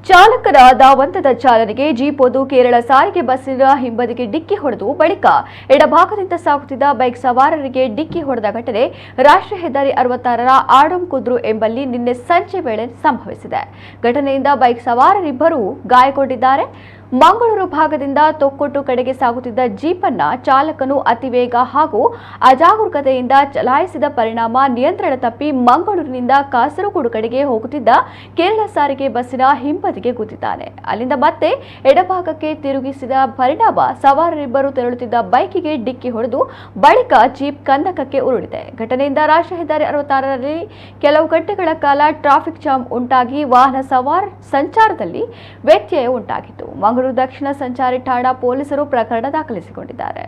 ಚಾಲಕರ ಧಾವಂತದ ಚಾಲನೆಗೆ ಜೀಪ್ ಒಂದು ಕೇರಳ ಸಾರಿಗೆ ಬಸ್ಸಿನ ಹಿಂಬದಿಗೆ ಡಿಕ್ಕಿ ಹೊಡೆದು ಬಳಿಕ ಎಡಭಾಗದಿಂದ ಸಾಗುತ್ತಿದ್ದ ಬೈಕ್ ಸವಾರರಿಗೆ ಡಿಕ್ಕಿ ಹೊಡೆದ ಘಟನೆ ರಾಷ್ಟ್ರೀಯ ಹೆದ್ದಾರಿ 66ರ ಆಡಂಕುದ್ರು ಎಂಬಲ್ಲಿ ನಿನ್ನೆ ಸಂಜೆ ವೇಳೆ ಸಂಭವಿಸಿದೆ. ಘಟನೆಯಿಂದ ಬೈಕ್ ಸವಾರರಿಬ್ಬರು ಗಾಯಗೊಂಡಿದ್ದಾರೆ. ಮಂಗಳೂರು ಭಾಗದಿಂದ ತೊಕ್ಕೊಟ್ಟು ಕಡೆಗೆ ಸಾಗುತ್ತಿದ್ದ ಜೀಪ್ ಅನ್ನು ಚಾಲಕನು ಅತಿವೇಗ ಹಾಗೂ ಅಜಾಗರೂಕತೆಯಿಂದ ಚಲಾಯಿಸಿದ ಪರಿಣಾಮ ನಿಯಂತ್ರಣ ತಪ್ಪಿ ಮಂಗಳೂರಿನಿಂದ ಕಾಸರಗೋಡು ಕಡೆಗೆ ಹೋಗುತ್ತಿದ್ದ ಕೇರಳ ಸಾರಿಗೆ ಬಸ್ಸಿನ ಹಿಂಬದಿಗೆ ಗುದ್ದಿದ್ದಾನೆ. ಅಲ್ಲಿಂದ ಮತ್ತೆ ಎಡಭಾಗಕ್ಕೆ ತಿರುಗಿಸಿದ ಪರಿಣಾಮ ಸವಾರರಿಬ್ಬರು ತೆರಳುತ್ತಿದ್ದ ಬೈಕಿಗೆ ಡಿಕ್ಕಿ ಹೊಡೆದು ಬಳಿಕ ಜೀಪ್ ಕಂದಕಕ್ಕೆ ಉರುಳಿದೆ. ಘಟನೆಯಿಂದ ರಾಷ್ಟ್ರೀಯ ಹೆದ್ದಾರಿ 66ರಲ್ಲಿ ಕೆಲವು ಗಂಟೆಗಳ ಕಾಲ ಟ್ರಾಫಿಕ್ ಜಾಮ್ ಉಂಟಾಗಿ ವಾಹನ ಸಂಚಾರದಲ್ಲಿ ವ್ಯತ್ಯಯ ಉಂಟಾಗಿತ್ತು. ಮಂಗಳೂರು ದಕ್ಷಿಣ ಸಂಚಾರಿ ಠಾಣಾ ಪೊಲೀಸರು ಪ್ರಕರಣ ದಾಖಲಿಸಿಕೊಂಡಿದ್ದಾರೆ.